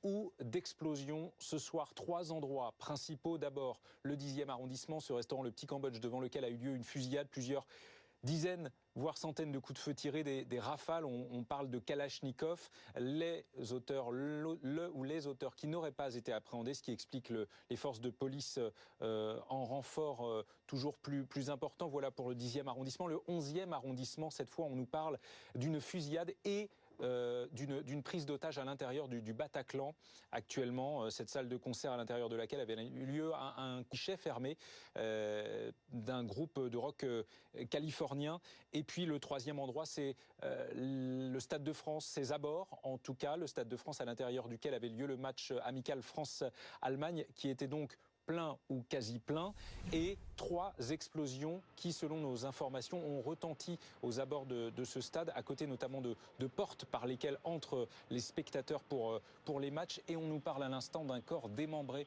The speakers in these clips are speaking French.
ou d'explosion ce soir. 3 endroits principaux. D'abord, le 10e arrondissement, ce restaurant Le Petit Cambodge devant lequel a eu lieu une fusillade, plusieurs dizaines, voire centaines de coups de feu tirés, des rafales. On parle de Kalachnikov. Les auteurs, les auteurs qui n'auraient pas été appréhendés, ce qui explique les forces de police en renfort toujours plus important. Voilà pour le 10e arrondissement. Le 11e arrondissement, cette fois, on nous parle d'une fusillade et d'une prise d'otage à l'intérieur du Bataclan. Actuellement, cette salle de concert à l'intérieur de laquelle avait eu lieu un guichet fermé d'un groupe de rock californien. Et puis le 3e endroit, c'est le Stade de France, ses abords en tout cas, le Stade de France à l'intérieur duquel avait lieu le match amical France-Allemagne, qui était donc plein ou quasi plein, et 3 explosions qui, selon nos informations, ont retenti aux abords de ce stade, à côté notamment de portes par lesquelles entrent les spectateurs pour les matchs. Et on nous parle à l'instant d'un corps démembré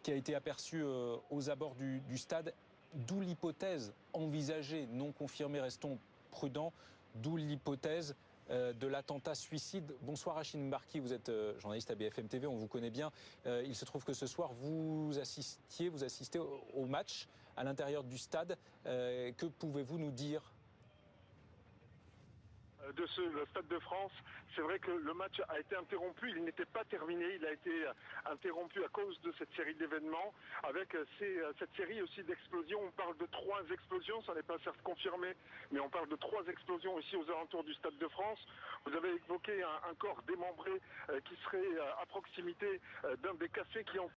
qui a été aperçu aux abords du stade, d'où l'hypothèse envisagée, non confirmée, restons prudents, d'où l'hypothèse de l'attentat suicide. Bonsoir Rachid Mbarki, vous êtes journaliste à BFM TV, on vous connaît bien. Il se trouve que ce soir, vous assistez au match à l'intérieur du stade. Que pouvez-vous nous dire le Stade de France? C'est vrai que le match a été interrompu, il n'était pas terminé, il a été interrompu à cause de cette série d'événements, avec cette série aussi d'explosions. On parle de 3 explosions, ça n'est pas certes confirmé, mais on parle de 3 explosions ici aux alentours du Stade de France. Vous avez évoqué un corps démembré qui serait à proximité d'un des cafés qui ont